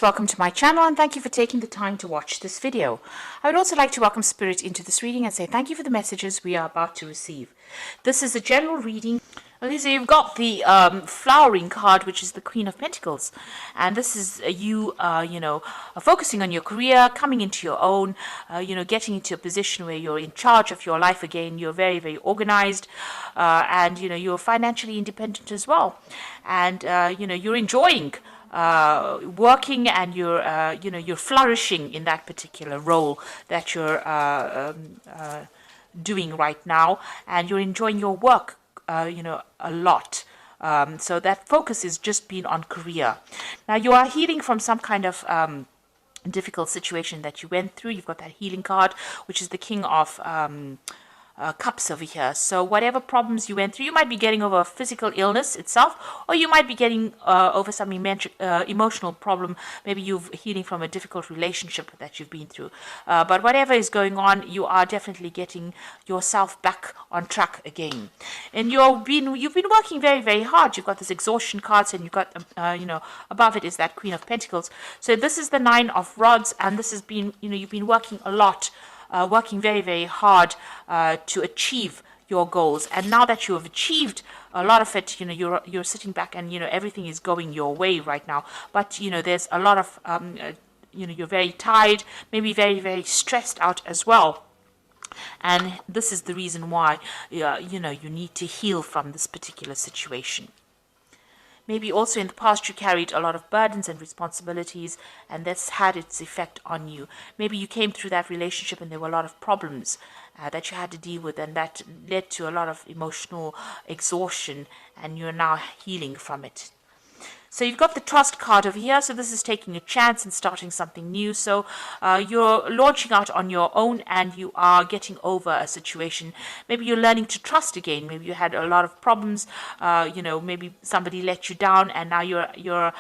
Welcome to my channel and thank you for taking the time to watch this video. I would also like to welcome Spirit into this reading and say thank you for the messages we are about to receive. This is a general reading. Okay, so you've got the flowering card, which is the Queen of Pentacles, and this is you focusing on your career, coming into your own, getting into a position where you're in charge of your life again. You're very, very organized, and you're financially independent as well, and you're enjoying working, and you're flourishing in that particular role that you're doing right now, and you're enjoying your work a lot. So that focus is just being on career. Now you are healing from some kind of difficult situation that you went through. You've got that healing card, which is the King of Cups over here. So whatever problems you went through, you might be getting over a physical illness itself, or you might be getting over some emotional problem. Maybe you're healing from a difficult relationship that you've been through. But whatever is going on, you are definitely getting yourself back on track again. And you've been working very, very hard. You've got this exhaustion cards, and you've got above it is that Queen of Pentacles. So this is the Nine of Rods, and this has been you've been working a lot. Working very, very hard to achieve your goals, and now that you have achieved a lot of it, you're sitting back, and everything is going your way right now. But there's a lot of you're very tired, maybe very, very stressed out as well. And this is the reason why you need to heal from this particular situation. Maybe also in the past you carried a lot of burdens and responsibilities, and that's had its effect on you. Maybe you came through that relationship and there were a lot of problems that you had to deal with, and that led to a lot of emotional exhaustion, and you're now healing from it. So you've got the Trust card over here. So this is taking a chance and starting something new. So you're launching out on your own, and you are getting over a situation. Maybe you're learning to trust again. Maybe you had a lot of problems. Maybe somebody let you down, and now you're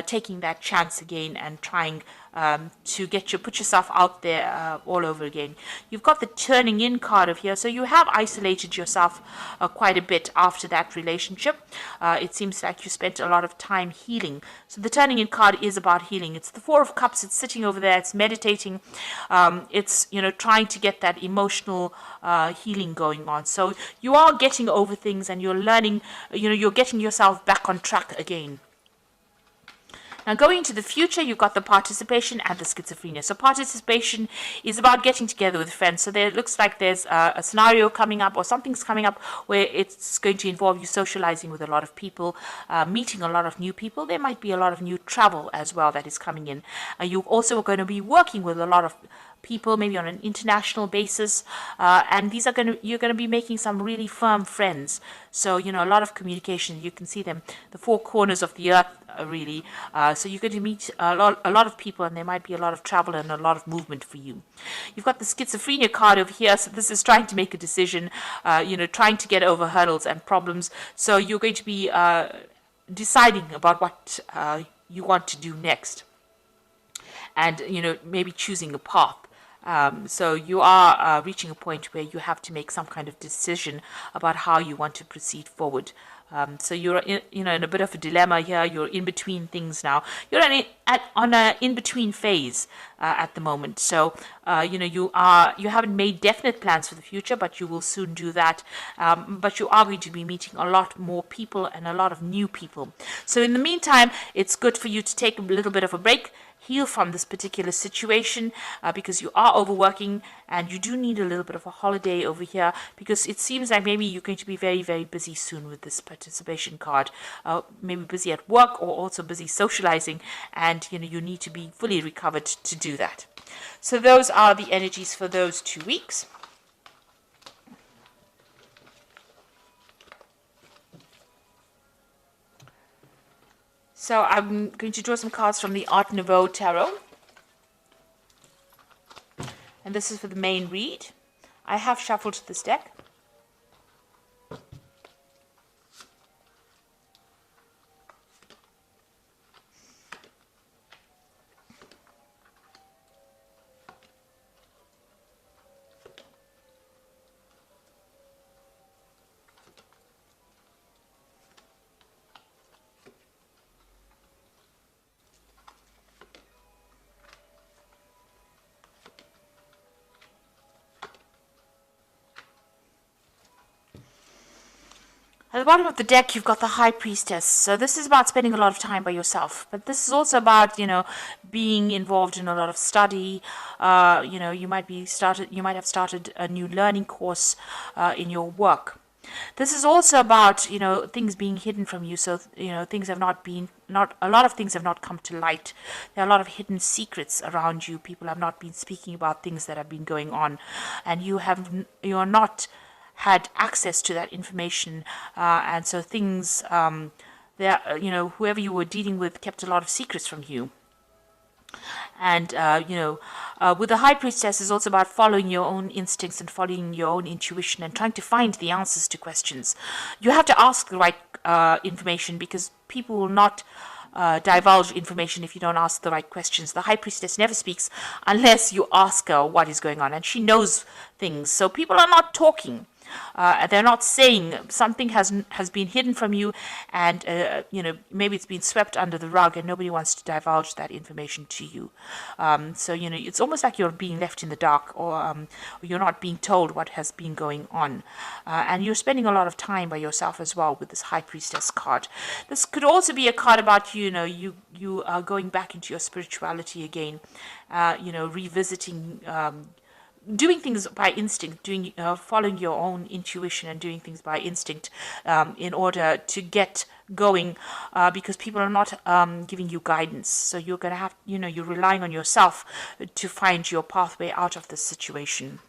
taking that chance again and trying to put yourself out there all over again. You've got the Turning In card over here. So you have isolated yourself quite a bit after that relationship. It seems like you spent a lot of time healing. So the Turning In card is about healing. It's the Four of Cups. It's sitting over there. It's meditating. It's trying to get that emotional healing going on. So you are getting over things, and you're learning. You're getting yourself back on track again. Now, going into the future, you've got the Participation and the Schizophrenia. So participation is about getting together with friends. So there looks like there's a scenario coming up, or something's coming up, where it's going to involve you socializing with a lot of people, meeting a lot of new people. There might be a lot of new travel as well that is coming in. You're also going to be working with a lot of people, maybe on an international basis, and you're going to be making some really firm friends. So a lot of communication. You can see them, the four corners of the earth, really. So you're going to meet a lot of people, and there might be a lot of travel and a lot of movement for you. You've got the Schizophrenia card over here. So this is trying to make a decision, trying to get over hurdles and problems. So you're going to be deciding about what you want to do next, and maybe choosing a path. So you are reaching a point where you have to make some kind of decision about how you want to proceed forward. So you're in a bit of a dilemma here. You're in between things now. You're on an in-between phase at the moment. So you haven't made definite plans for the future, but you will soon do that. But you are going to be meeting a lot more people and a lot of new people. So in the meantime, it's good for you to take a little bit of a break, heal from this particular situation, because you are overworking, and you do need a little bit of a holiday over here, because it seems like maybe you're going to be very, very busy soon with this Participation card. Maybe busy at work, or also busy socializing, and you need to be fully recovered to do that. So those are the energies for those 2 weeks. So I'm going to draw some cards from the Art Nouveau Tarot. And this is for the main read. I have shuffled this deck. At the bottom of the deck, you've got the High Priestess. So this is about spending a lot of time by yourself. But this is also about, being involved in a lot of study. You might have started a new learning course in your work. This is also about, things being hidden from you. So, things have a lot of things have not come to light. There are a lot of hidden secrets around you. People have not been speaking about things that have been going on, and you're not had access to that information, and so things, whoever you were dealing with kept a lot of secrets from you. And, with the High Priestess is also about following your own instincts and following your own intuition and trying to find the answers to questions. You have to ask the right information, because people will not divulge information if you don't ask the right questions. The High Priestess never speaks unless you ask her what is going on, and she knows things. So people are not talking. They're not saying something has been hidden from you, and maybe it's been swept under the rug, and nobody wants to divulge that information to you. So it's almost like you're being left in the dark, or you're not being told what has been going on, and you're spending a lot of time by yourself as well with this High Priestess card. This could also be a card about you are going back into your spirituality again, revisiting. Doing things by instinct, following your own intuition and doing things by instinct, in order to get going, because people are not giving you guidance. So you're going to have, you're relying on yourself to find your pathway out of this situation.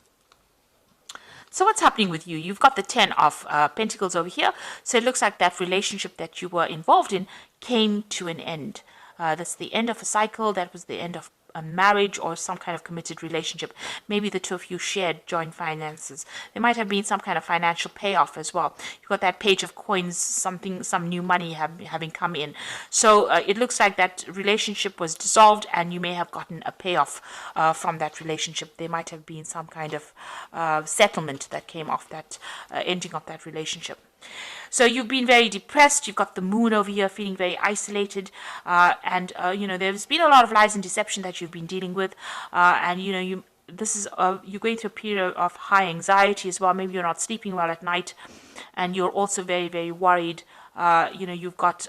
So what's happening with you? You've got the 10 of Pentacles over here. So it looks like that relationship that you were involved in came to an end. That's the end of a cycle. That was the end of a marriage or some kind of committed relationship. Maybe the two of you shared joint finances. There might have been some kind of financial payoff as well. You've got that Page of Coins, some new money having come in. So it looks like that relationship was dissolved, and you may have gotten a payoff from that relationship. There might have been some kind of settlement that came off that ending of that relationship. So you've been very depressed. You've got the Moon over here, feeling very isolated, and there's been a lot of lies and deception that you've been dealing with, and you're going through a period of high anxiety as well. Maybe you're not sleeping well at night, and you're also very, very worried. You've got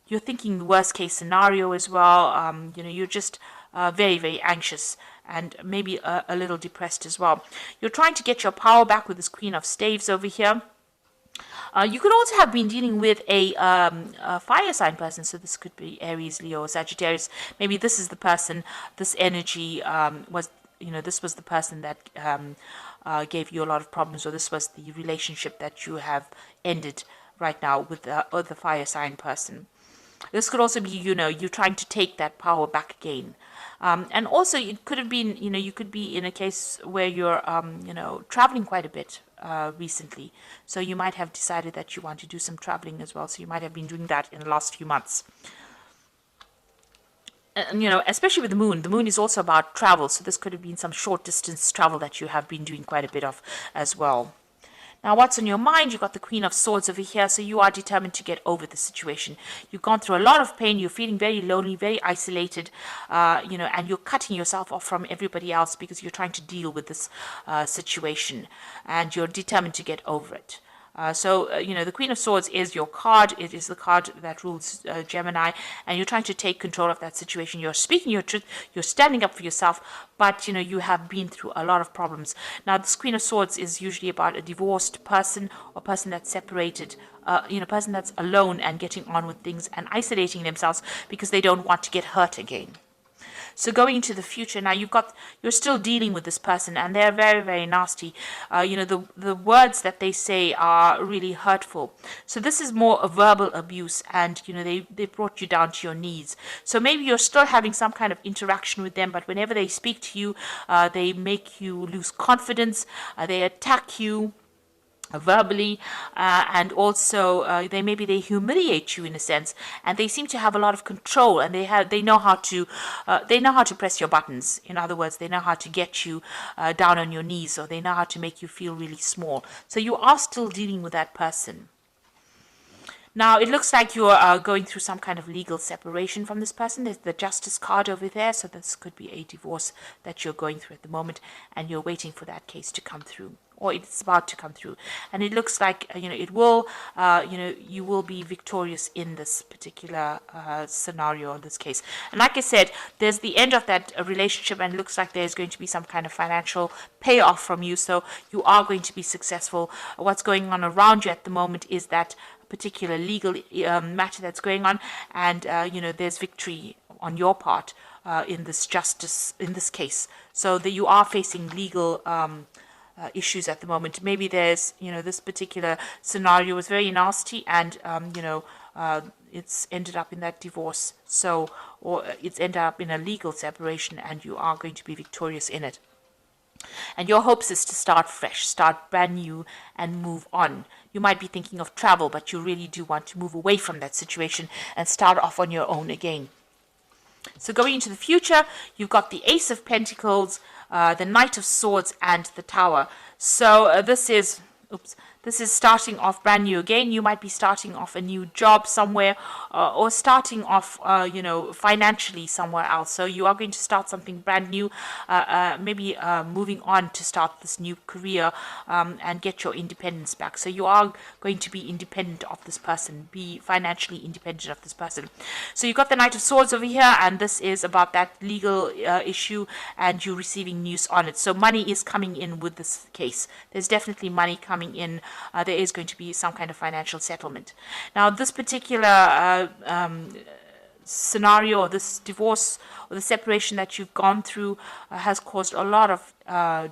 you're thinking the worst case scenario as well. You're just very, very anxious, and maybe a little depressed as well. You're trying to get your power back with this Queen of Staves over here. You could also have been dealing with a fire sign person. So this could be Aries, Leo, or Sagittarius. Maybe this is the person, this energy this was the person that gave you a lot of problems, or this was the relationship that you have ended right now with the fire sign person. This could also be, you trying to take that power back again. And also it could have been, you could be in a case where you're, traveling quite a bit recently. So you might have decided that you want to do some traveling as well. So you might have been doing that in the last few months. And, especially with the Moon. The Moon is also about travel. So this could have been some short distance travel that you have been doing quite a bit of as well. Now, what's on your mind? You've got the Queen of Swords over here, so you are determined to get over the situation. You've gone through a lot of pain. You're feeling very lonely, very isolated, and you're cutting yourself off from everybody else because you're trying to deal with this situation, and you're determined to get over it. The Queen of Swords is your card. It is the card that rules Gemini, and you're trying to take control of that situation. You're speaking your truth. You're standing up for yourself, but, you have been through a lot of problems. Now, this Queen of Swords is usually about a divorced person or person that's separated, person that's alone and getting on with things and isolating themselves because they don't want to get hurt again. So going into the future now, you're still dealing with this person, and they're very, very nasty. The words that they say are really hurtful. So this is more a verbal abuse, and they brought you down to your knees. So maybe you're still having some kind of interaction with them, but whenever they speak to you, they make you lose confidence. They attack you verbally, and also they humiliate you in a sense, and they seem to have a lot of control, and they know how to press your buttons. In other words, they know how to get you down on your knees, or they know how to make you feel really small. So you are still dealing with that person. Now, it looks like you are going through some kind of legal separation from this person. There's the Justice card over there, so this could be a divorce that you're going through at the moment, and you're waiting for that case to come through. or it's about to come through. And it looks like, it will, you will be victorious in this particular scenario, in this case. And like I said, there's the end of that relationship, and it looks like there's going to be some kind of financial payoff from you. So you are going to be successful. What's going on around you at the moment is that particular legal matter that's going on, and there's victory on your part in this case. So that you are facing legal issues at the moment. Maybe there's, this particular scenario was very nasty, and it's ended up in that divorce. So, or it's ended up in a legal separation, and you are going to be victorious in it. And your hopes is to start fresh, start brand new, and move on. You might be thinking of travel, but you really do want to move away from that situation and start off on your own again. So going into the future, you've got the Ace of Pentacles, the Knight of Swords, and the Tower. So this is starting off brand new again. You might be starting off a new job somewhere, or starting off, financially somewhere else. So you are going to start something brand new, maybe moving on to start this new career, and get your independence back. So you are going to be independent of this person, be financially independent of this person. So you've got the Knight of Swords over here, and this is about that legal issue, and you receiving news on it. So money is coming in with this case. There's definitely money coming in. There is going to be some kind of financial settlement. Now, this particular scenario, or this divorce or the separation that you've gone through, has caused a lot of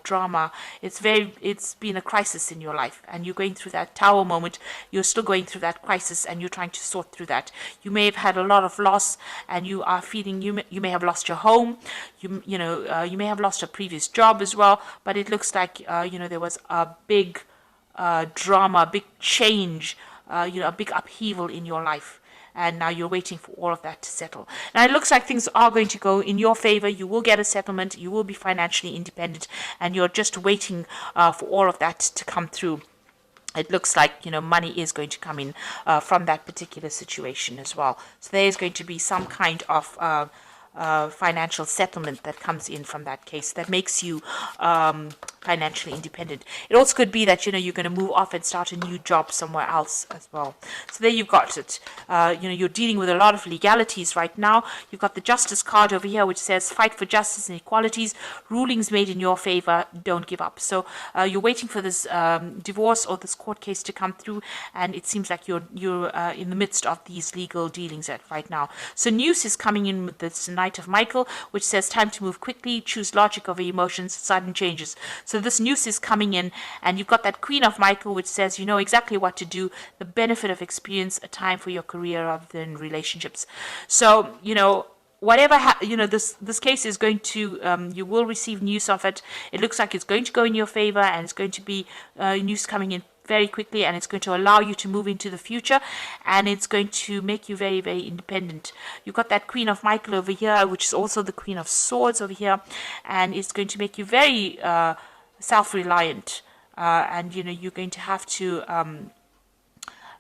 drama. It's been a crisis in your life, and you're going through that Tower moment. You're still going through that crisis, and you're trying to sort through that. You may have had a lot of loss, and you are feeling you may have lost your home. You may have lost a previous job as well. But it looks like there was a big drama, big change, a big upheaval in your life, and now you're waiting for all of that to settle. Now it looks like things are going to go in your favor. You will get a settlement, you will be financially independent, and you're just waiting for all of that to come through. It looks like, money is going to come in from that particular situation as well. So there is going to be some kind of financial settlement that comes in from that case that makes you financially independent. It also could be that you're going to move off and start a new job somewhere else as well. So there you've got it. You're dealing with a lot of legalities right now. You've got the Justice card over here, which says fight for justice and equalities, rulings made in your favor, don't give up. So you're waiting for this divorce or this court case to come through, and it seems like you're in the midst of these legal dealings right now. So news is coming in with this Knight of Michael, which says time to move quickly, choose logic over emotions, sudden changes. So this news is coming in, and you've got that Queen of Michael, which says you know exactly what to do, the benefit of experience, a time for your career rather than relationships. So whatever this case is going to, you will receive news of it. It looks like it's going to go in your favor, and it's going to be news coming in very quickly, and it's going to allow you to move into the future, and it's going to make you very, very independent. You've got that Queen of Michael over here, which is also the Queen of Swords over here, and it's going to make you very self-reliant, and you're going to have to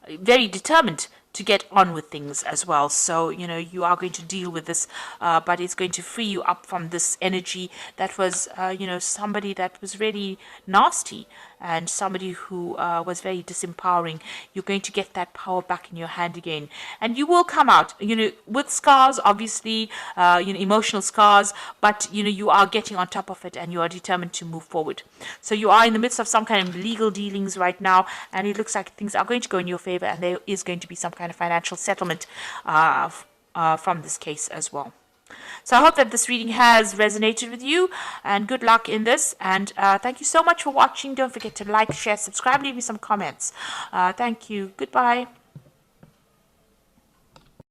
very determined to get on with things as well. So you are going to deal with this, but it's going to free you up from this energy that was somebody that was really nasty, and somebody who was very disempowering. You're going to get that power back in your hand again, and you will come out with scars, obviously, emotional scars, but you are getting on top of it, and you are determined to move forward. So you are in the midst of some kind of legal dealings right now, and it looks like things are going to go in your favor, and there is going to be some kind of financial settlement from this case as well. So I hope that this reading has resonated with you, and good luck in this, and thank you so much for watching. Don't forget to like, share, subscribe, leave me some comments. Thank you. Goodbye.